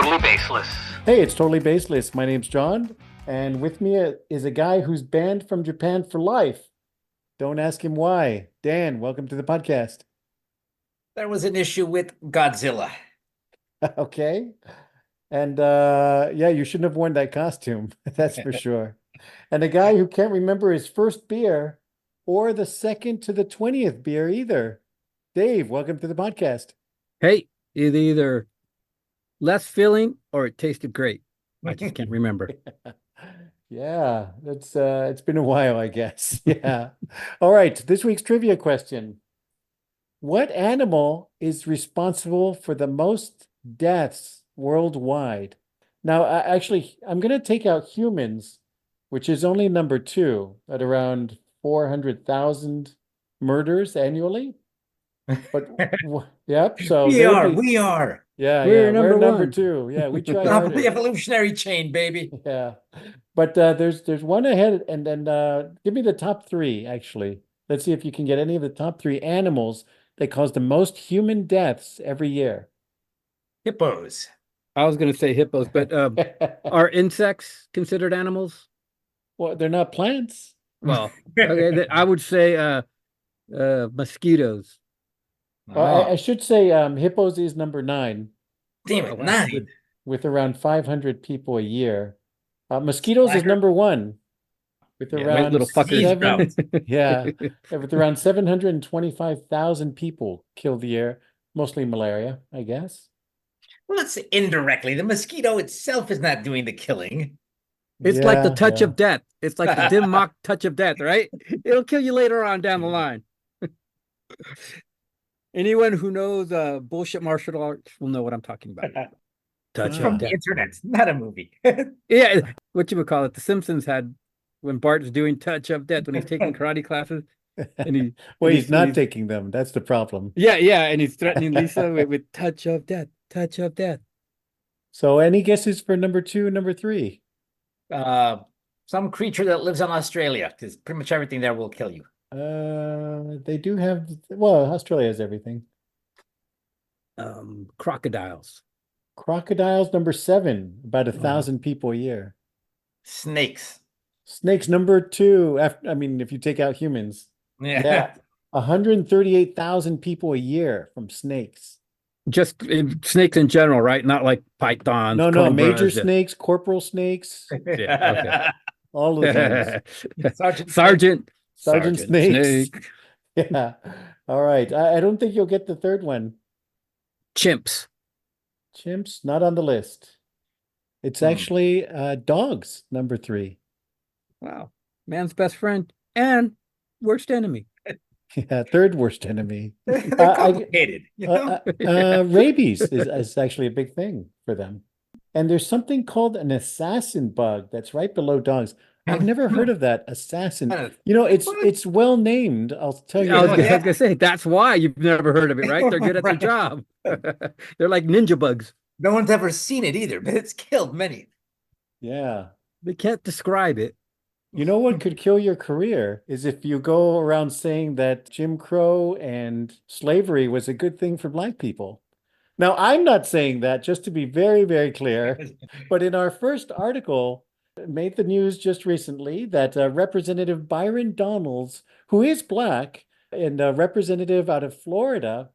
totally baseless. Hey, it's Totally Baseless. My name's John, and with me is a guy who's banned from Japan for life. Don't ask him why. Dan, welcome to the podcast. There was an issue with Godzilla. Okay. And yeah, you shouldn't have worn that costume. That's for sure. And a guy who can't remember his first beer or the second to the 20th beer either. Dave, welcome to the podcast. Hey, either less filling or it tasted great. I just can't remember. Yeah, it's been a while, I guess. Yeah. All right, this week's trivia question. What animal is responsible for the most deaths worldwide? Now, I'm going to take out humans, which is only number 2 at around 400,000 murders annually. But yep, so we are. Yeah, We're we're number one. 2. Yeah, we try Top of harder. the evolutionary chain, baby. Yeah, but there's one ahead, and then give me the top 3 actually. Let's see if you can get any of the top 3 animals that cause the most human deaths every year. Hippos. I was going to say hippos, but are insects considered animals? Well, they're not plants. Well, okay, I would say mosquitoes. Well, I should say hippos is number 9 Damn it, wow. 9. with around 500 people a year. Mosquitoes is Spider. number 1 with Yeah, around little fuckers. 7 yeah, with around 725,000 people killed a year, mostly malaria, I guess. Well, let's say indirectly. The mosquito itself is not doing the killing. It's like the Yeah, touch yeah. of death. It's like the dim mock touch of death, right? It'll kill you later on down the line. Anyone who knows bullshit martial arts will know what I'm talking about. Touch From of the death. internet, not a movie. Yeah, what you would call it. The Simpsons had when Bart's doing touch of death when he's taking karate classes, and he Well, and he's not taking them. That's the problem. yeah, and he's threatening Lisa with touch of death, touch of death. So, any guesses for number 2, number 3? Some creature that lives in Australia, because pretty much everything there will kill you. They do have, well, Australia has everything. Crocodiles. Crocodiles, number 7, about 1,000 people a year. Snakes. Snakes, number 2, if you take out humans. Yeah. 138,000 people a year from snakes. Just snakes in general, right? Not like pythons. No, cobras, major snakes, corporal snakes, Yeah, all of those. Sergeant. Sergeant Snakes. Yeah. All right. I don't think you'll get the third one. Chimps. Chimps, not on the list. It's actually dogs, number 3. Wow. Man's best friend and worst enemy. Yeah, third worst enemy. They're complicated, Rabies is actually a big thing for them. And there's something called an assassin bug that's right below dogs. I've never heard of that. Assassin. It's well named. I'll tell you. I was gonna say that's why you've never heard of it, right? They're good at their Right. job. They're like ninja bugs. No one's ever seen it either, but it's killed many. Yeah. They can't describe it. You know what could kill your career is if you go around saying that Jim Crow and slavery was a good thing for Black people. Now, I'm not saying that, just to be very, very clear, but in our first article, it made the news just recently that Representative Byron Donalds, who is Black and a representative out of Florida,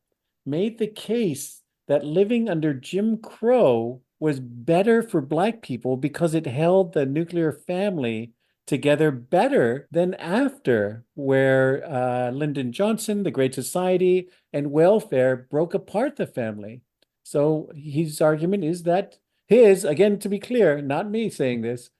made the case that living under Jim Crow was better for Black people because it held the nuclear family together better than after, where Lyndon Johnson, the Great Society, and welfare broke apart the family. So his argument is that again, to be clear, not me saying this,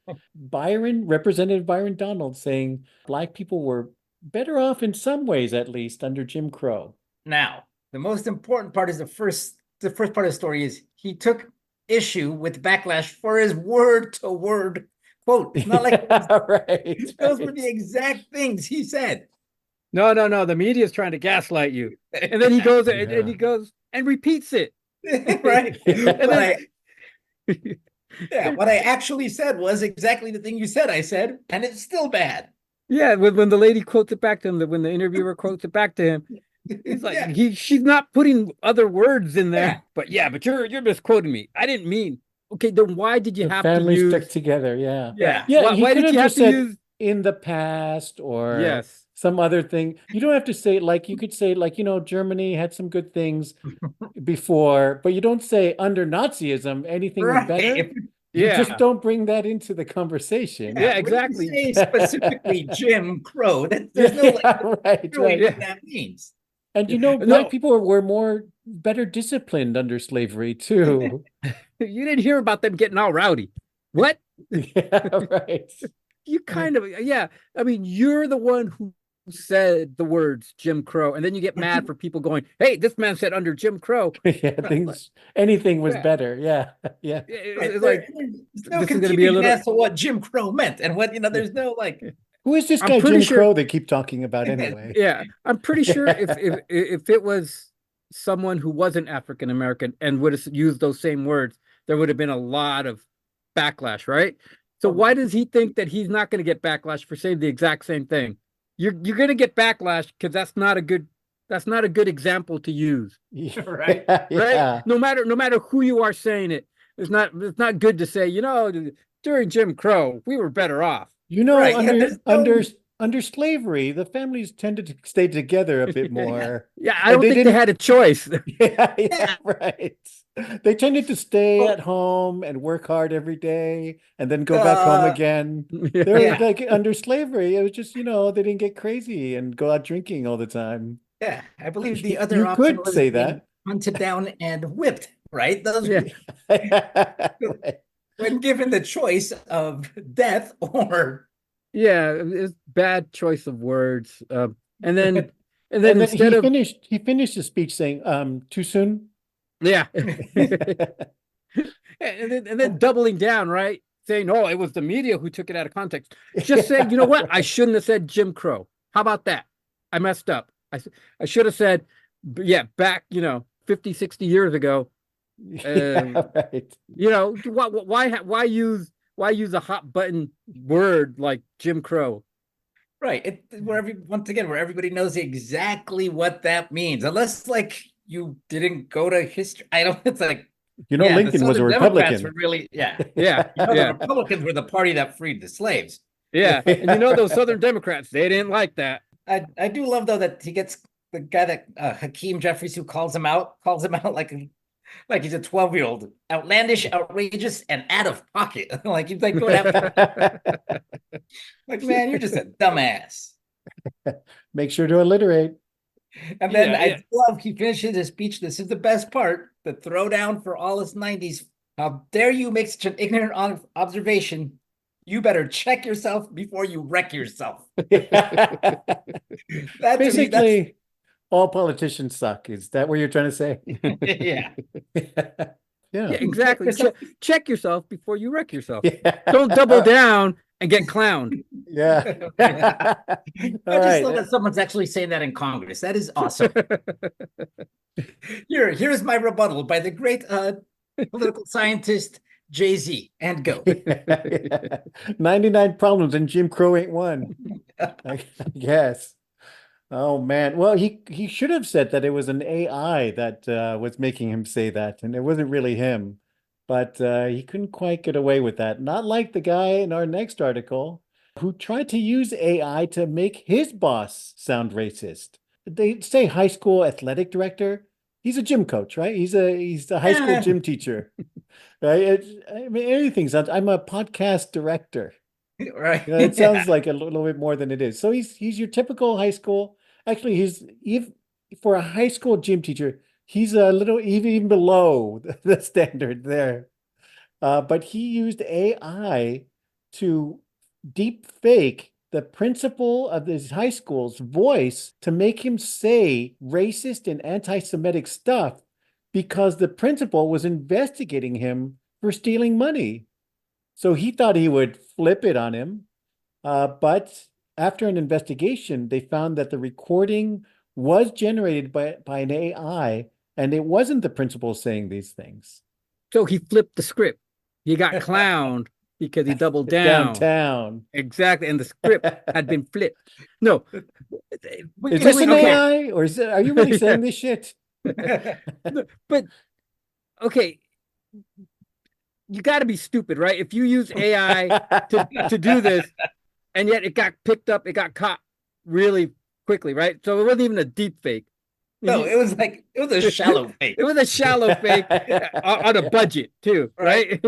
Representative Byron Donalds saying Black people were better off in some ways, at least, under Jim Crow. Now, the most important part is the first part of the story is he took issue with backlash for his word-to-word quote. It's not like right. those were the exact things he said. No. The media is trying to gaslight you. And then he goes and he goes and repeats it. Right. And Yeah, what I actually said was exactly the thing you said I said, and it's still bad. Yeah, when the lady quotes it back to him, when the interviewer quotes it back to him, he's like, she's not putting other words in there. Yeah. But you're misquoting me. I didn't mean. okay, then why did you The have to family stuck use? together. Yeah. Yeah, Yeah. He why could did have you have just to said use? in the past or Yes, some other thing. You don't have to say like you could say like, Germany had some good things before, but you don't say under Nazism anything was Right. better. If, You just yeah, don't bring that into the conversation. yeah, yeah, when you exactly. say specifically Jim Crow, that there's no like Yeah, right, knowing right. what Yeah, that means. And black no, people were more better disciplined under slavery too. you didn't hear about them getting all rowdy. What? Yeah, right. You kind of, yeah. I mean, you're the one who said the words Jim Crow, and then you get mad for people going, "Hey, this man said under Jim Crow." Yeah, Right. anything was Yeah, better. Yeah, yeah. Right. it's like There's no this is going to be a confusion little. as to what Jim Crow meant and what, there's no like, Who is this I'm guy pretty Jim sure. Crow they keep talking about anyway? Yeah, I'm pretty sure if Yeah. if it was someone who wasn't African American and would have used those same words, there would have been a lot of backlash, right? So oh, why does he think that he's not going to get backlash for saying the exact same thing? You're going to get backlash because that's not a good example to use, right. Yeah, right? yeah. No matter who you are saying it, it's not good to say, during Jim Crow, we were better off. Right. Yeah, Under there's no under slavery, the families tended to stay together a bit more, Yeah, I and don't they think they didn't. had a choice. Yeah, yeah, yeah. right. They tended to stay Oh, at home and work hard every day, and then go back home again. They were yeah. like under slavery. It was just, they didn't get crazy and go out drinking all the time. Yeah. I believe the other You option could was say being that. hunted down and whipped, right? Those Yeah. Right. when given the choice of death or Yeah, it's bad choice of words. And then and then And then instead of he finished his speech saying, too soon. yeah, and then doubling down, right? Saying, "Oh, it was the media who took it out of context." Just say, "You know what? I Right. shouldn't have said Jim Crow. How about that? I messed up. I should have said, yeah, back, 50, 60 years ago. Yeah, right. Why use a hot button word like Jim Crow?" right. Once again, where everybody knows exactly what that means, unless like you didn't go to history. I don't, it's like, yeah, the Lincoln was a Southern Democrats were Republican. really, yeah. Yeah, The yeah, Republicans were the party that freed the slaves. yeah. And Yeah. those Southern Democrats, they didn't like that. I do love though that he gets the guy that Hakeem Jeffries who calls him out like he's a 12-year-old, outlandish, outrageous, and out of pocket. Like he's like going after, like, man, you're just a dumbass. Make sure to alliterate. And then Yeah, yeah. I love he finishes his speech. This is the best part, the throwdown for all his 90s. How dare you make such an ignorant observation? You better check yourself before you wreck yourself. That to me, that's Basically, all politicians suck. Is that what you're trying to say? yeah. Yeah, Yeah. exactly. Check yourself before you wreck yourself. Yeah. Don't double down and get clowned. Yeah. Yeah. All I just right. love that someone's actually saying that in Congress. That is awesome. Here's my rebuttal by the great political scientist Jay-Z, and go. 99 problems and Jim Crow ain't one. I guess. Oh man. Well, he should have said that it was an AI that was making him say that, and it wasn't really him. But he couldn't quite get away with that. Not like the guy in our next article who tried to use AI to make his boss sound racist. They say high school athletic director. He's a gym coach, right? He's a high school gym teacher, right? I mean, anything sounds. I'm a podcast director. Right. It sounds like a little bit more than it is. So he's your typical high school. Actually, for a high school gym teacher, he's a little even below the standard there. But he used AI to deep fake the principal of this high school's voice to make him say racist and anti-Semitic stuff because the principal was investigating him for stealing money. So he thought he would flip it on him. But after an investigation, they found that the recording was generated by an AI, and it wasn't the principal saying these things. So he flipped the script. He got clowned because he doubled down. Downtown. Exactly. And the script had been flipped. No. Is this an AI, or are you really saying this shit? But okay, you got to be stupid, right? If you use AI to do this, and yet it got picked up, it got caught really quickly, right? So it wasn't even a deep fake. No, it was a shallow fake. It was a shallow fake on a budget too, right?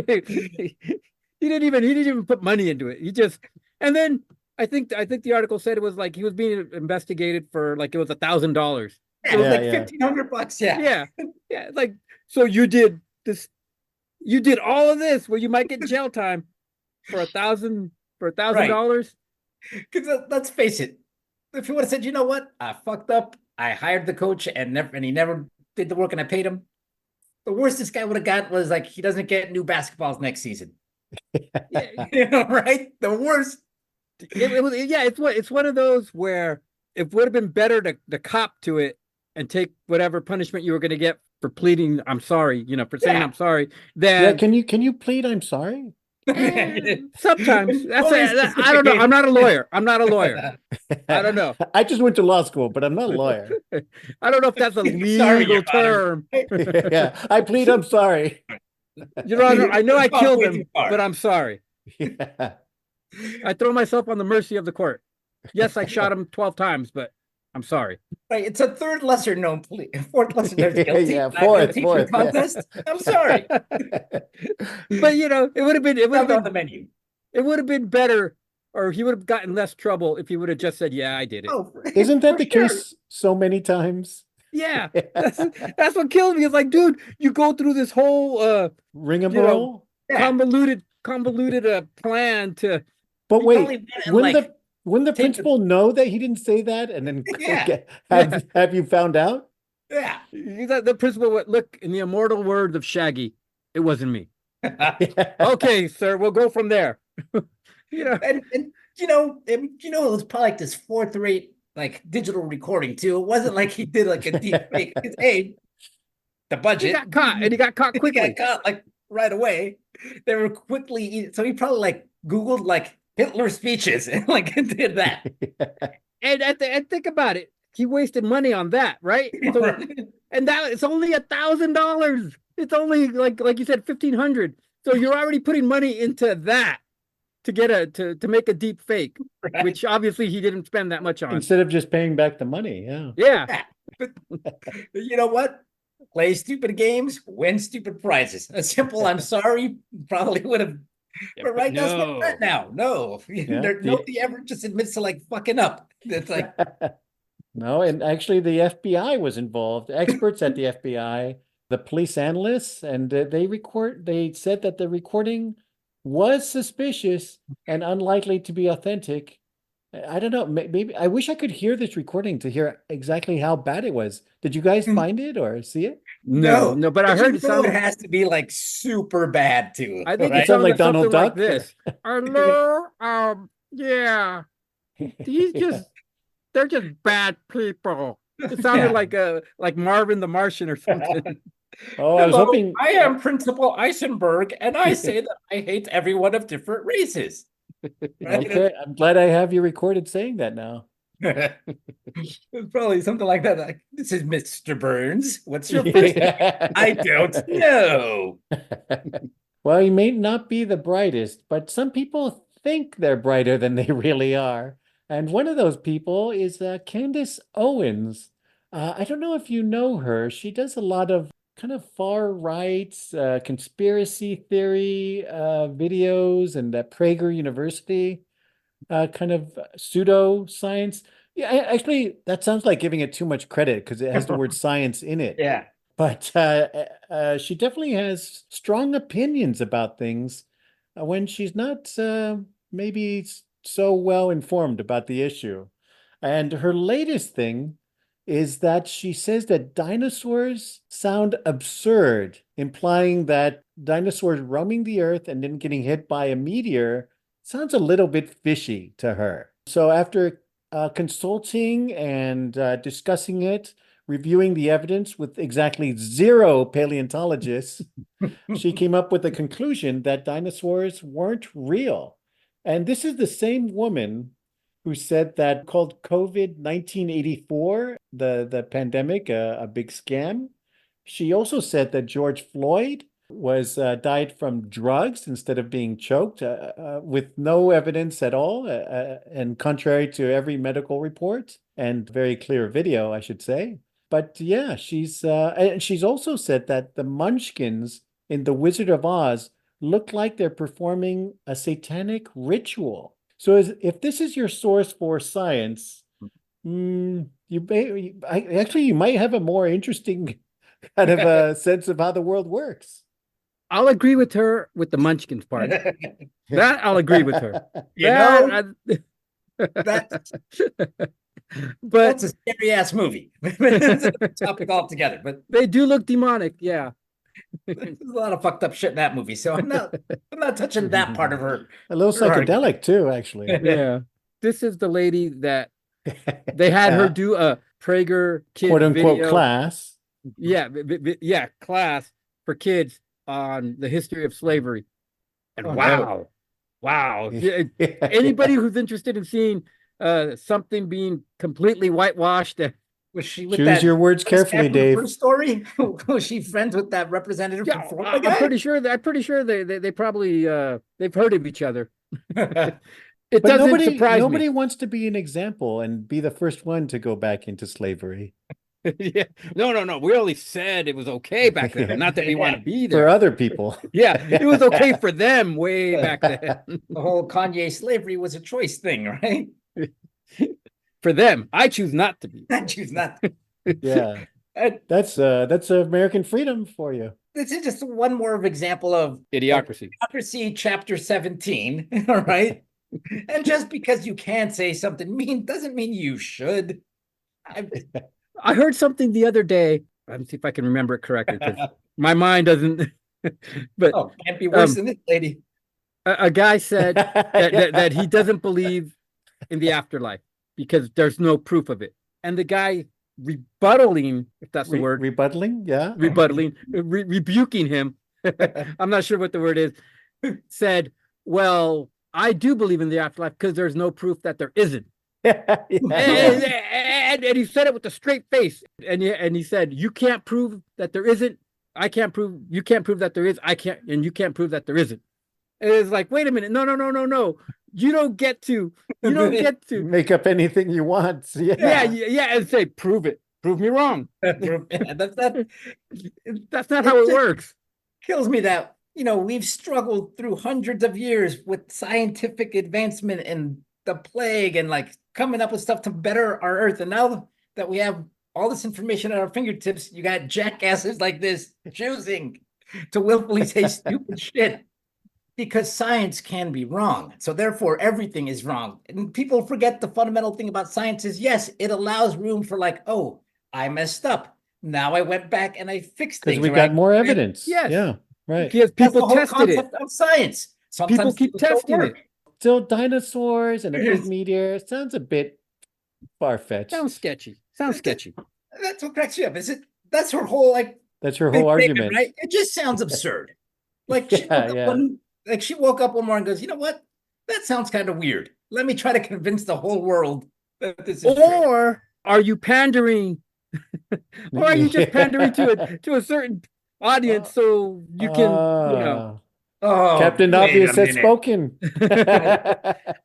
He didn't even put money into it. He just, and then I think the article said it was like he was being investigated for like it was $1,000. It was like $1,500. Yeah. Like, so you did this, you did all of this where you might get jail time for $1,000. Because let's face it, if he would have said, you know what, I fucked up, I hired the coach and he never did the work and I paid him. The worst this guy would have got was like he doesn't get new basketballs next season. Yeah, right? The worst. It's one of those where it would have been better to cop to it and take whatever punishment you were going to get for pleading I'm sorry, for saying I'm sorry. Then can you plead I'm sorry? Sometimes I don't know. I'm not a lawyer. I don't know. I just went to law school, but I'm not a lawyer. I don't know if that's a legal term. Yeah, I plead I'm sorry. Your Honor, I know I killed him, but I'm sorry. Yeah. I throw myself on the mercy of the court. Yes, I shot him 12 times, but I'm sorry. Right, it's a fourth lesser known guilty. Yeah, fourth contest. Yeah. I'm sorry. But it would have been on the menu. It would have been better, or he would have gotten less trouble if he would have just said, "Yeah, I did it." Oh, isn't that the case so many times? Yeah, that's what kills me. It's like, dude, you go through this whole rigmarole, convoluted plan to. But wait, wouldn't the principal know that he didn't say that, and then have you found out? Yeah, the principal would look in the immortal words of Shaggy. It wasn't me. Okay, sir, we'll go from there. And it was probably like this fourth rate like digital recording too. It wasn't like he did like a deep fake. Hey, the budget. He got caught, and he got caught quickly. He got caught like right away. They were quickly. So he probably like Googled like Hitler speeches and like did that. And think about it. He wasted money on that, right? So, and that it's only $1,000. It's only like you said, $1,500. So you're already putting money into that to get to make a deep fake, right? Which obviously he didn't spend that much on. Instead of just paying back the money. Yeah. But you know what? Play stupid games, win stupid prizes. A simple I'm sorry probably would have. But right now, that's not that now. No, nobody ever just admits to like fucking up. It's like no, and actually the FBI was involved. Experts at the FBI, the police analysts, and they said that the recording was suspicious and unlikely to be authentic. I don't know. Maybe I wish I could hear this recording to hear exactly how bad it was. Did you guys find it or see it? No, but I heard it has to be like super bad too. I think it sounds like Donald Duck. Like this. Hello, yeah. They're just bad people. It sounded like Marvin the Martian or something. Oh, I was hoping. I am Principal Eisenberg, and I say that I hate everyone of different races. Okay, I'm glad I have you recorded saying that now. It's probably something like that. Like, this is Mr. Burns. What's your first name? I don't know. Well, you may not be the brightest, but some people think they're brighter than they really are. And one of those people is Candace Owens. I don't know if you know her. She does a lot of kind of far right conspiracy theory videos and at Prager University kind of pseudo science. Yeah, actually, that sounds like giving it too much credit because it has the word science in it. Yeah. But she definitely has strong opinions about things when she's not maybe so well informed about the issue. And her latest thing is that she says that dinosaurs sound absurd, implying that dinosaurs roaming the earth and then getting hit by a meteor sounds a little bit fishy to her. So after consulting and discussing it, reviewing the evidence with exactly 0 paleontologists, she came up with the conclusion that dinosaurs weren't real. And this is the same woman who said that called COVID 1984, the pandemic, a big scam. She also said that George Floyd died from drugs instead of being choked, with no evidence at all, and contrary to every medical report and very clear video, I should say. But yeah, and she's also said that the Munchkins in The Wizard of Oz look like they're performing a satanic ritual. So if this is your source for science, you might have a more interesting kind of a sense of how the world works. I'll agree with her with the Munchkins part. That I'll agree with her. That's But a scary ass movie. It's a topic altogether, but they do look demonic. Yeah. there's a lot of fucked up shit in that movie. So I'm not touching that part of her. A little psychedelic too, actually. Yeah. This is the lady that they had her do a Prager kid quote unquote video. class. Yeah, yeah, class for kids on the history of slavery. And wow. Anybody who's interested in seeing something being completely whitewashed. Was she with Choose that your words carefully, Dave. First story? Was she friends with that representative? Yeah, from I'm pretty sure they probably they've heard of each other. It But doesn't surprise nobody me. wants to be an example and be the first one to go back into slavery. Yeah. No. We only said it was okay back then. Not that we want to be there. For other people. Yeah, it was okay for them way back then. The whole Kanye slavery was a choice thing, right? For them, I choose not to be. I choose not to. Yeah. That's American freedom for you. This is just one more of example of Idiocracy. Idiocracy chapter 17. All right. And just because you can say something doesn't mean you should. I heard something the other day. Let me see if I can remember it correctly, because my mind doesn't. But can't be worse than this lady. A guy said that he doesn't believe in the afterlife because there's no proof of it. And the guy rebuttaling, if that's the word, rebuttaling, yeah, rebuking him. I'm not sure what the word is. Said, "Well, I do believe in the afterlife because there's no proof that there isn't." And he said it with a straight face, and he said, "You can't prove that there isn't. I can't prove. You can't prove that there is. I can't, and you can't prove that there isn't." And it's like, wait a minute, no. You don't get to make up anything you want. Yeah, and say, prove it. Prove me wrong. That's not how it works. Kills me that we've struggled through hundreds of years with scientific advancement and the plague and like coming up with stuff to better our earth. And now that we have all this information at our fingertips, you got jackasses like this choosing to willfully say stupid shit because science can be wrong. So therefore everything is wrong. And people forget the fundamental thing about science is, yes, it allows room for like, oh, I messed up. Now I went back and I fixed things. Because we got more evidence. Yes. Yeah, right. Because people tested it. Of science. Sometimes people keep testing it. Still dinosaurs and a big meteor. Sounds a bit far-fetched. Sounds sketchy. That's what cracks you up. Is it? That's her whole That's her whole argument, statement, right? It just sounds absurd. Like she woke up one morning and goes, you know what? That sounds kind of weird. Let me try to convince the whole world that this is true. Are you pandering? Or are you just pandering to a certain audience so you can Captain Obvious has spoken.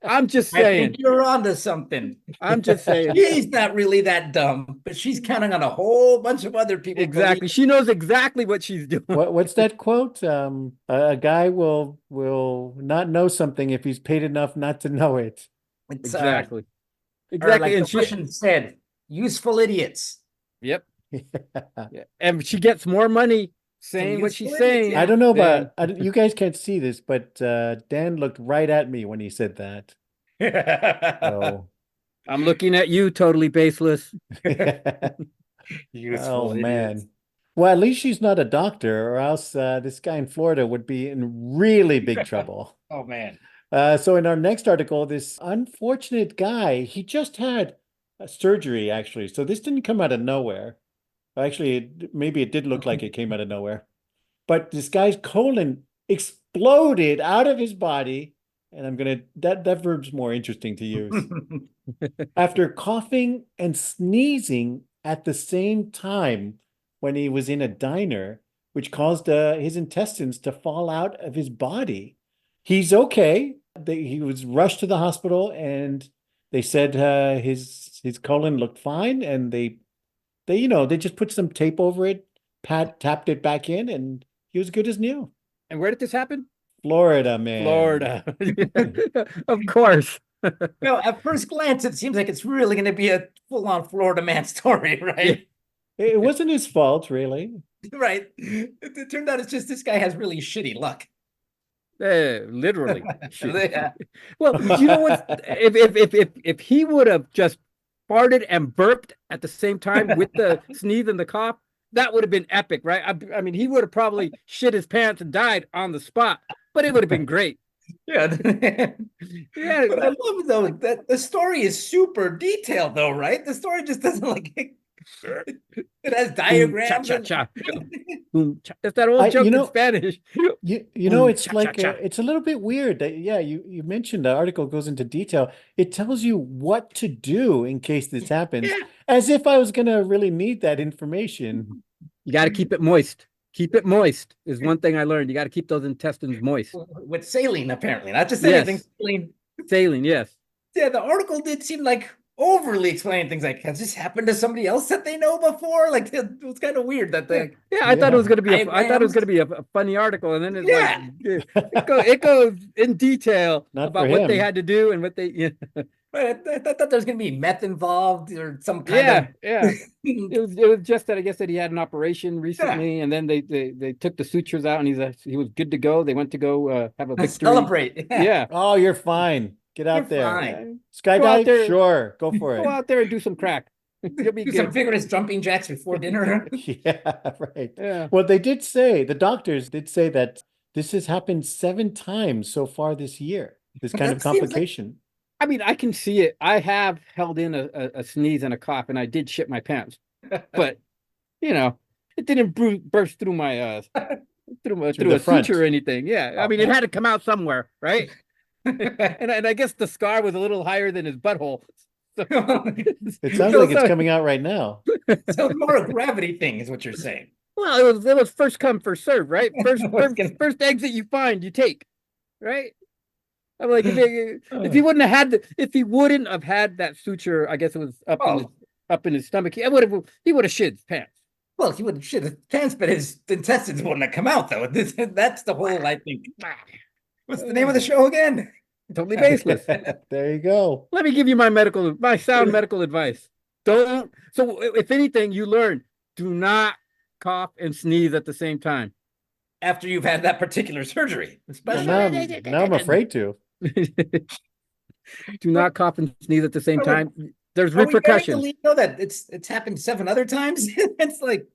I'm just saying. I think you're onto something. I'm just saying. She's not really that dumb, but she's counting on a whole bunch of other people. Exactly. She knows exactly what she's doing. What's that quote? A guy will not know something if he's paid enough not to know it. Exactly. Exactly. And she said, useful idiots. Yep. Yeah. And she gets more money saying what she's saying. I don't know about you guys can't see this, but Dan looked right at me when he said that. So. I'm looking at you, totally baseless. Oh man. Well, at least she's not a doctor, or else this guy in Florida would be in really big trouble. Oh man. So in our next article, this unfortunate guy, he just had a surgery actually. So this didn't come out of nowhere. Actually, maybe it did look like it came out of nowhere. But this guy's colon exploded out of his body. And that verb's more interesting to use. After coughing and sneezing at the same time when he was in a diner which caused his intestines to fall out of his body. He's okay. He was rushed to the hospital, and they said his colon looked fine, and they just put some tape over it, tapped it back in, and he was good as new. And where did this happen? Florida, man. Florida. Of course. No, at first glance, it seems like it's really going to be a full-on Florida man story, right? It wasn't his fault, really. Right. It turned out it's just this guy has really shitty luck. Literally. Yeah. Well, you know what? If he would have just farted and burped at the same time with the sneeze and the cough, that would have been epic, right? I mean, he would have probably shit his pants and died on the spot, but it would have been great. Yeah. Yeah. But I love though that the story is super detailed though, right? The story just doesn't like it has diagrams. Boom, cha. That's that old joke in Spanish. It's cha, like cha, cha. it's a little bit weird that you mentioned the article goes into detail. It tells you what to do in case this happens, as if I was gonna really need that information. You got to keep it moist. Keep it moist is one thing I learned. You got to keep those intestines moist. With saline, apparently, not just anything. Yes. Saline. Saline, yes. Yeah, the article did seem like overly explaining things like, has this happened to somebody else that they know before? Like it was kind of weird that they. Yeah, I thought it was going to be. I thought it was Diagrams. going to be a funny article, and then it's like it goes in detail Not about for what they him. had to do and what they. Yeah, Right, I thought there was going to be meth involved or some kind yeah. of. It was just that I guess that he had an operation recently, and then they took the sutures out, and he was good to go. They went to go have a victory. Celebrate. Yeah. Oh, you're fine. Get out You're there. fine. Go out Skydive? there. Sure, go for Go it. out there and do some crack. You'll be Do some good. vigorous jumping jacks before dinner. Yeah, right. Yeah. Well, the doctors did say that this has happened 7 times so far this year, this kind of That seems like- complication. I mean, I can see it. I have held in a sneeze and a cough, and I did shit my pants, but it didn't burst through my through a front. suture or anything. Yeah, I mean, it had to come out somewhere, right? and I guess the scar was a little higher than his butthole. So, It sounds like it's coming out right now. So it's more a gravity thing, is what you're saying. well, it was first come, first serve, right? First exit you find, you take, right? I'm like, if he wouldn't have had that suture, I guess it was up in his stomach, he would have shit his pants. Well, he would have shit his pants, but his intestines wouldn't have come out, though. That's the whole, I think. What's the name of the show again? Totally baseless. There you go. Let me give you my sound medical advice. So if anything, you learn, do not cough and sneeze at the same time. After you've had that particular surgery, especially. Now I'm afraid to. Do not cough and sneeze at the same time. There's Are we repercussions. going to know that it's happened 7 other times? It's like,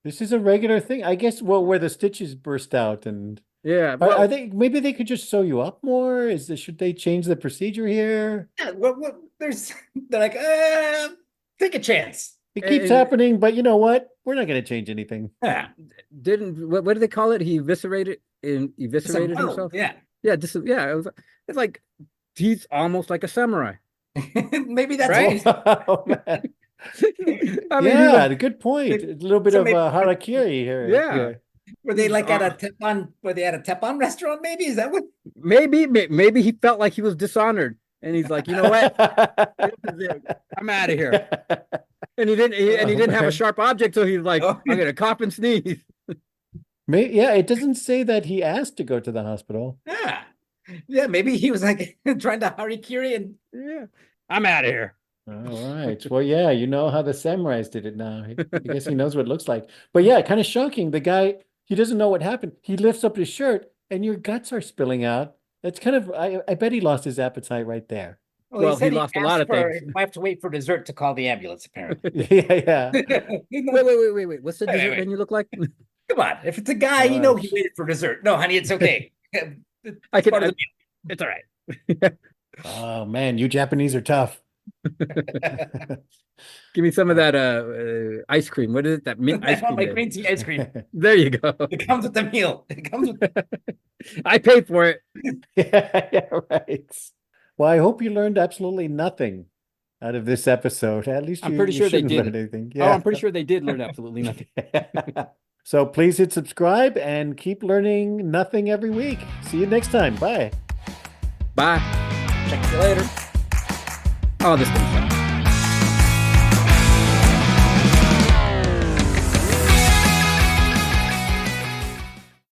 This is a regular thing. I guess, well, where the stitches burst out and Yeah. are they, maybe they could just sew you up more? Should they change the procedure here? yeah, they're like, take a chance. It keeps happening, but you know what? We're not going to change anything. Yeah. What do they call it? He eviscerated himself. Yeah. Yeah. It's like he's almost like a samurai. Maybe that's Right? Oh, man. I mean, Yeah, good point. A little bit So of maybe- harakiri here. Yeah. Were they like at a Teppan restaurant? Maybe is that what? maybe he felt like he was dishonored, and he's like, you know what? This is it. I'm out of here. And he didn't have a sharp object, so he's like, Oh. I'm gonna cough and sneeze. Yeah, it doesn't say that he asked to go to the hospital. Yeah. Yeah, maybe he was like trying to harikiri and Yeah, I'm out of here. All right. Well, yeah, you know how the samurais did it now. I guess he knows what it looks like. But yeah, kind of shocking. The guy, he doesn't know what happened. He lifts up his shirt and your guts are spilling out. That's kind of, I bet he lost his appetite right there. Well, said he lost a lot of asked things. I have to wait for dessert to call the ambulance, apparently. Yeah. Wait. What's the Wait, dessert wait. menu look like? Come on. If it's a guy, you know he waited for dessert. No, honey, it's okay. I can. part of the It's all right. Oh man, you Japanese are tough. Give me some of that ice cream. What is it? That mint ice I want my cream. green tea ice cream. There you go. It comes with the meal. It comes with I paid for it. Yeah, right. Well, I hope you learned absolutely nothing out of this episode. At least I'm you, pretty you sure they shouldn't learn didn't. anything. Oh, I'm pretty sure they did learn absolutely nothing. So please hit subscribe and keep learning nothing every week. See you next time. Bye. Bye. Check you later. Oh, this thing's fun.